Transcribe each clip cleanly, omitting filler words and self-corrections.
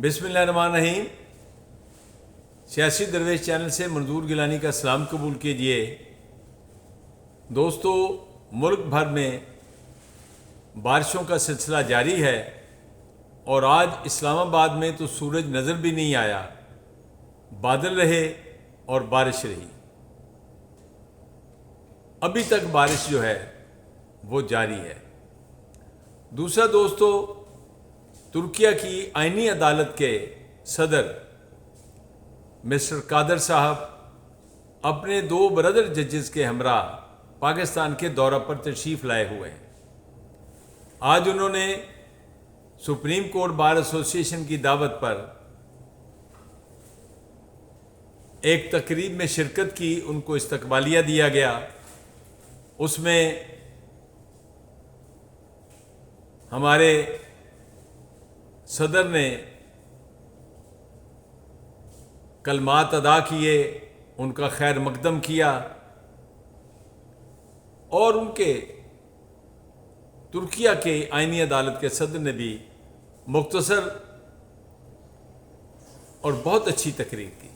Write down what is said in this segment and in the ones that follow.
بسم اللہ الرحمن الرحیم۔ سیاسی درویش چینل سے منظور گیلانی کا سلام قبول کیجیے۔ دوستو، ملک بھر میں بارشوں کا سلسلہ جاری ہے اور آج اسلام آباد میں تو سورج نظر بھی نہیں آیا، بادل رہے اور بارش رہی۔ ابھی تک بارش جو ہے وہ جاری ہے۔ دوسرا دوستو، ترکیہ کی آئینی عدالت کے صدر مسٹر قادر صاحب اپنے 2 برادر ججز کے ہمراہ پاکستان کے دورہ پر تشریف لائے ہوئے ہیں۔ آج انہوں نے سپریم کورٹ بار ایسوسی ایشن کی دعوت پر ایک تقریب میں شرکت کی، ان کو استقبالیہ دیا گیا۔ اس میں ہمارے صدر نے کلمات ادا کیے، ان کا خیر مقدم کیا اور ان کے ترکیہ کے آئینی عدالت کے صدر نے بھی مختصر اور بہت اچھی تقریر کی۔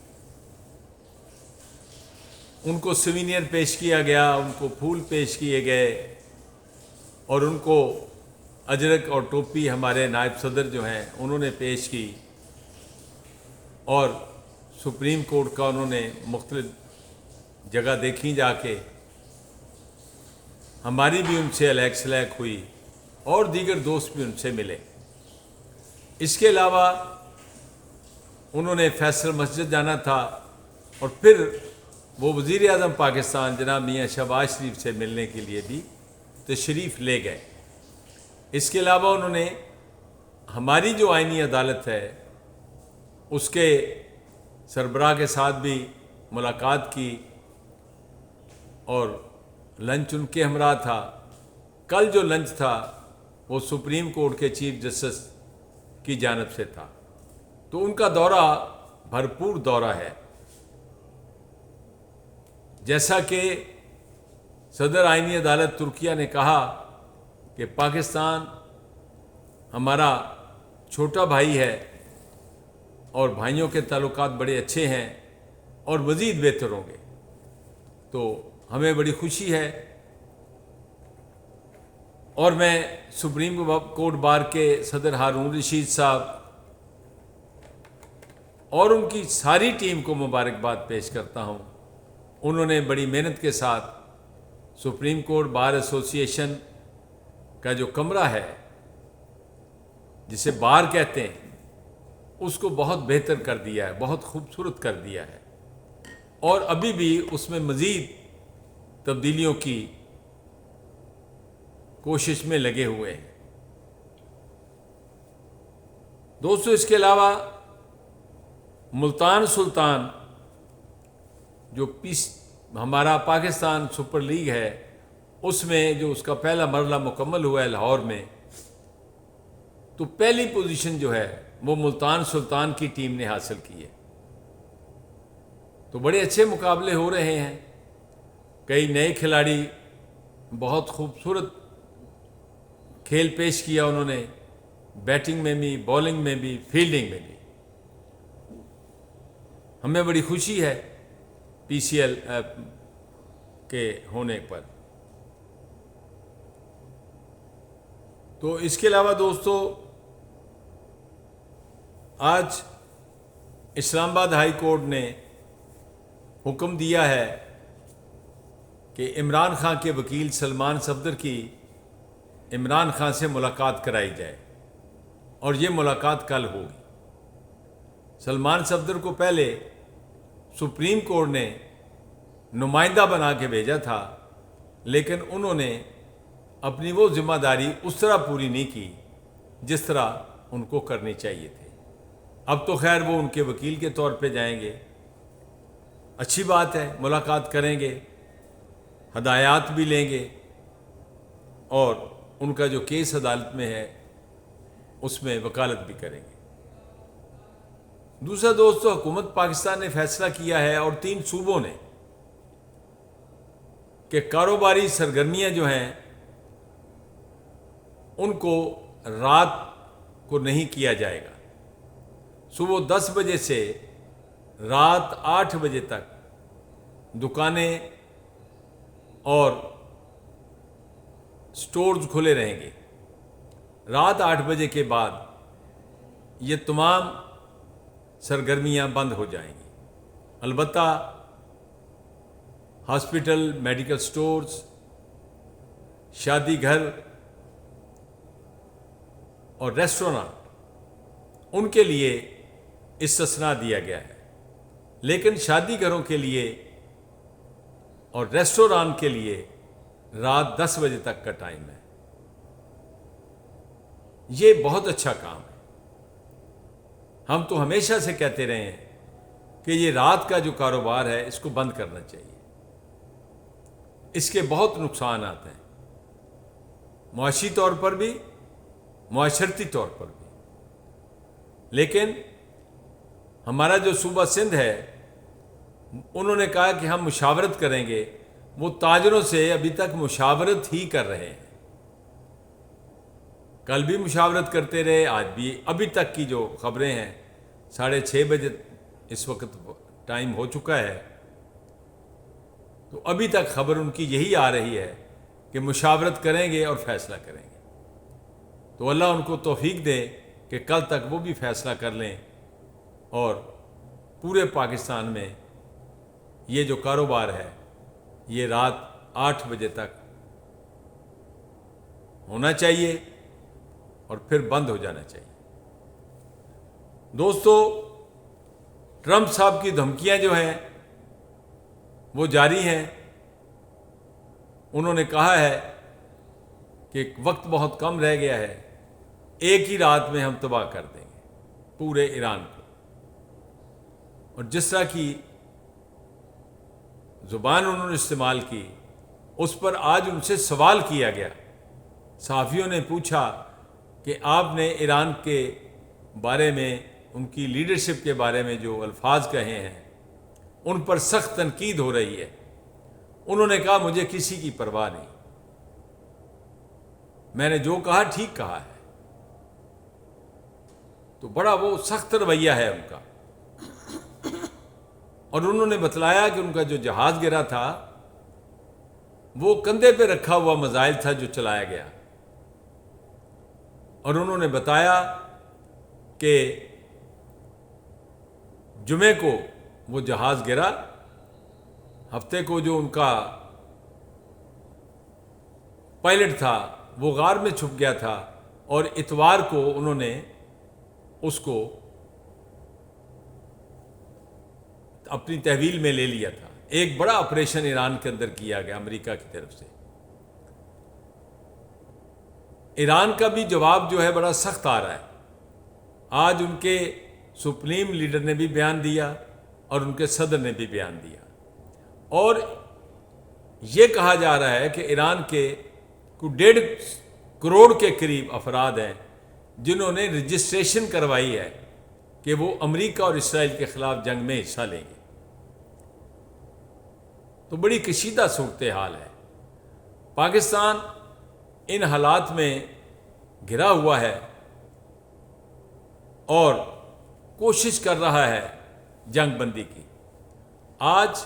ان کو سوینئر پیش کیا گیا، ان کو پھول پیش کیے گئے اور ان کو اجرک اور ٹوپی ہمارے نائب صدر جو ہیں انہوں نے پیش کی، اور سپریم کورٹ کا انہوں نے مختلف جگہ دیکھی جا کے، ہماری بھی ان سے الیک سلیک ہوئی اور دیگر دوست بھی ان سے ملے۔ اس کے علاوہ انہوں نے فیصل مسجد جانا تھا اور پھر وہ وزیر اعظم پاکستان جناب میاں شہباز شریف سے ملنے کے لیے بھی تشریف لے گئے۔ اس کے علاوہ انہوں نے ہماری جو آئینی عدالت ہے اس کے سربراہ کے ساتھ بھی ملاقات کی اور لنچ ان کے ہمراہ تھا۔ کل جو لنچ تھا وہ سپریم کورٹ کے چیف جسٹس کی جانب سے تھا، تو ان کا دورہ بھرپور دورہ ہے۔ جیسا کہ صدر آئینی عدالت ترکیہ نے کہا کہ پاکستان ہمارا چھوٹا بھائی ہے اور بھائیوں کے تعلقات بڑے اچھے ہیں اور مزید بہتر ہوں گے، تو ہمیں بڑی خوشی ہے۔ اور میں سپریم کورٹ بار کے صدر ہارون رشید صاحب اور ان کی ساری ٹیم کو مبارکباد پیش کرتا ہوں۔ انہوں نے بڑی محنت کے ساتھ سپریم کورٹ بار ایسوسی ایشن کا جو کمرہ ہے جسے بار کہتے ہیں اس کو بہت بہتر کر دیا ہے، بہت خوبصورت کر دیا ہے، اور ابھی بھی اس میں مزید تبدیلیوں کی کوشش میں لگے ہوئے ہیں۔ دوستو، اس کے علاوہ ملتان سلطان جو ہمارا پاکستان سپر لیگ ہے اس میں جو اس کا پہلا مرحلہ مکمل ہوا ہے لاہور میں، تو پہلی پوزیشن جو ہے وہ ملتان سلطان کی ٹیم نے حاصل کی ہے۔ تو بڑے اچھے مقابلے ہو رہے ہیں، کئی نئے کھلاڑی بہت خوبصورت کھیل پیش کیا انہوں نے، بیٹنگ میں بھی، بالنگ میں بھی، فیلڈنگ میں بھی۔ ہمیں بڑی خوشی ہے پی سی ایل کے ہونے پر۔ تو اس کے علاوہ دوستو، آج اسلام آباد ہائی کورٹ نے حکم دیا ہے کہ عمران خان کے وکیل سلمان صفدر کی عمران خان سے ملاقات کرائی جائے، اور یہ ملاقات کل ہوگی۔ سلمان صفدر کو پہلے سپریم کورٹ نے نمائندہ بنا کے بھیجا تھا، لیکن انہوں نے اپنی وہ ذمہ داری اس طرح پوری نہیں کی جس طرح ان کو کرنی چاہیے تھے۔ اب تو خیر وہ ان کے وکیل کے طور پہ جائیں گے، اچھی بات ہے، ملاقات کریں گے، ہدایات بھی لیں گے، اور ان کا جو کیس عدالت میں ہے اس میں وکالت بھی کریں گے۔ دوسرا دوستو، حکومت پاکستان نے فیصلہ کیا ہے اور 3 صوبوں نے کہ کاروباری سرگرمیاں جو ہیں ان کو رات کو نہیں کیا جائے گا۔ صبح 10 بجے سے رات 8 بجے تک دکانیں اور سٹورز کھلے رہیں گے. رات 8 بجے کے بعد یہ تمام سرگرمیاں بند ہو جائیں گی. البتہ ہاسپٹل، میڈیکل سٹورز، شادی گھر اور ریسٹورانٹ، ان کے لیے استثناء دیا گیا ہے. لیکن شادی گھروں کے لیے اور ریسٹورانٹ کے لیے رات 10 بجے تک کا ٹائم ہے. یہ بہت اچھا کام ہے. ہم تو ہمیشہ سے کہتے رہے ہیں کہ یہ رات کا جو کاروبار ہے اس کو بند کرنا چاہیے. اس کے بہت نقصانات ہیں، معاشی طور پر بھی، معاشرتی طور پر بھی. لیکن ہمارا جو صوبہ سندھ ہے انہوں نے کہا کہ ہم مشاورت کریں گے. وہ تاجروں سے ابھی تک مشاورت ہی کر رہے ہیں. کل بھی مشاورت کرتے رہے، آج بھی. ابھی تک کی جو خبریں ہیں 6:30 بجے اس وقت ٹائم ہو چکا ہے، تو ابھی تک خبر ان کی یہی آ رہی ہے کہ مشاورت کریں گے اور فیصلہ کریں گے. تو اللہ ان کو توفیق دے کہ کل تک وہ بھی فیصلہ کر لیں اور پورے پاکستان میں یہ جو کاروبار ہے یہ رات 8 بجے تک ہونا چاہیے اور پھر بند ہو جانا چاہیے. دوستو، ٹرمپ صاحب کی دھمکیاں جو ہیں وہ جاری ہیں. انہوں نے کہا ہے کہ وقت بہت کم رہ گیا ہے، ایک ہی رات میں ہم تباہ کر دیں گے پورے ایران کو. اور جس طرح کی زبان انہوں نے استعمال کی، اس پر آج ان سے سوال کیا گیا. صحافیوں نے پوچھا کہ آپ نے ایران کے بارے میں، ان کی لیڈرشپ کے بارے میں جو الفاظ کہے ہیں ان پر سخت تنقید ہو رہی ہے. انہوں نے کہا مجھے کسی کی پرواہ نہیں، میں نے جو کہا ٹھیک کہا ہے. تو بڑا وہ سخت رویہ ہے ان کا. اور انہوں نے بتلایا کہ ان کا جو جہاز گرا تھا وہ کندھے پہ رکھا ہوا میزائل تھا جو چلایا گیا. اور انہوں نے بتایا کہ جمعے کو وہ جہاز گرا، ہفتے کو جو ان کا پائلٹ تھا وہ غار میں چھپ گیا تھا، اور اتوار کو انہوں نے اس کو اپنی تحویل میں لے لیا تھا. ایک بڑا آپریشن ایران کے اندر کیا گیا امریکہ کی طرف سے. ایران کا بھی جواب جو ہے بڑا سخت آ رہا ہے. آج ان کے سپریم لیڈر نے بھی بیان دیا اور ان کے صدر نے بھی بیان دیا، اور یہ کہا جا رہا ہے کہ ایران کے کوئی 1.5 کروڑ کے قریب افراد ہیں جنہوں نے رجسٹریشن کروائی ہے کہ وہ امریکہ اور اسرائیل کے خلاف جنگ میں حصہ لیں گے. تو بڑی کشیدہ صورتحال ہے. پاکستان ان حالات میں گھرا ہوا ہے اور کوشش کر رہا ہے جنگ بندی کی. آج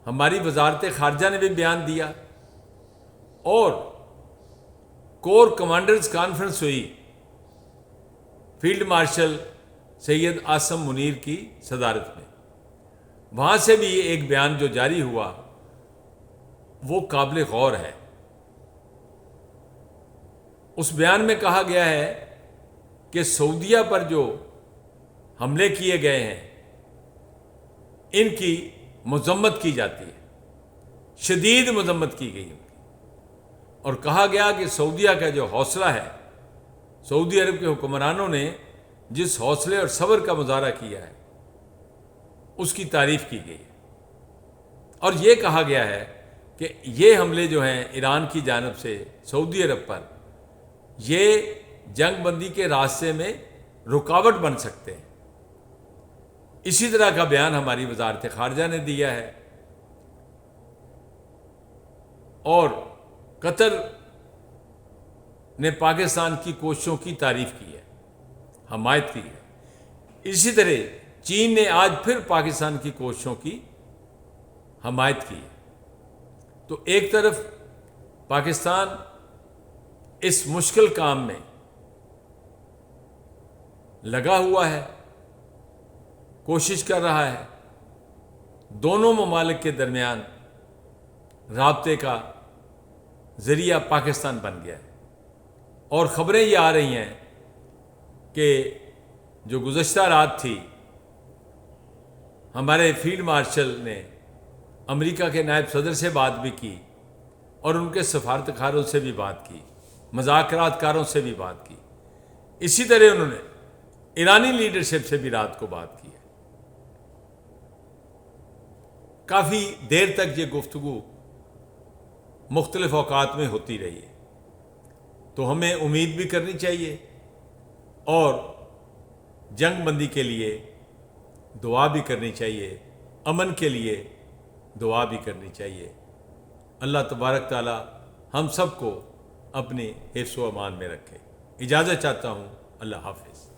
ہماری وزارت خارجہ نے بھی بیان دیا اور کور کمانڈرز کانفرنس ہوئی فیلڈ مارشل سید عاصم منیر کی صدارت میں. وہاں سے بھی ایک بیان جو جاری ہوا وہ قابل غور ہے. اس بیان میں کہا گیا ہے کہ سعودیہ پر جو حملے کیے گئے ہیں ان کی مذمت کی جاتی ہے، شدید مذمت کی گئی ان کی. اور کہا گیا کہ سعودیہ کا جو حوصلہ ہے، سعودی عرب کے حکمرانوں نے جس حوصلے اور صبر کا مظاہرہ کیا ہے اس کی تعریف کی گئی. اور یہ کہا گیا ہے کہ یہ حملے جو ہیں ایران کی جانب سے سعودی عرب پر، یہ جنگ بندی کے راستے میں رکاوٹ بن سکتے ہیں. اسی طرح کا بیان ہماری وزارت خارجہ نے دیا ہے. اور قطر نے پاکستان کی کوششوں کی تعریف کی ہے، حمایت کی ہے. اسی طرح چین نے آج پھر پاکستان کی کوششوں کی حمایت کی. تو ایک طرف پاکستان اس مشکل کام میں لگا ہوا ہے، کوشش کر رہا ہے. دونوں ممالک کے درمیان رابطے کا ذریعہ پاکستان بن گیا ہے، اور خبریں یہ آ رہی ہیں کہ جو گزشتہ رات تھی ہمارے فیلڈ مارشل نے امریکہ کے نائب صدر سے بات بھی کی اور ان کے سفارتکاروں سے بھی بات کی، مذاکرات کاروں سے بھی بات کی. اسی طرح انہوں نے ایرانی لیڈرشپ سے بھی رات کو بات کی ہے. کافی دیر تک یہ گفتگو مختلف اوقات میں ہوتی رہی ہے. تو ہمیں امید بھی کرنی چاہیے اور جنگ بندی کے لیے دعا بھی کرنی چاہیے، امن کے لیے دعا بھی کرنی چاہیے. اللہ تبارک تعالی ہم سب کو اپنے حفظ و امان میں رکھے. اجازت چاہتا ہوں. اللہ حافظ.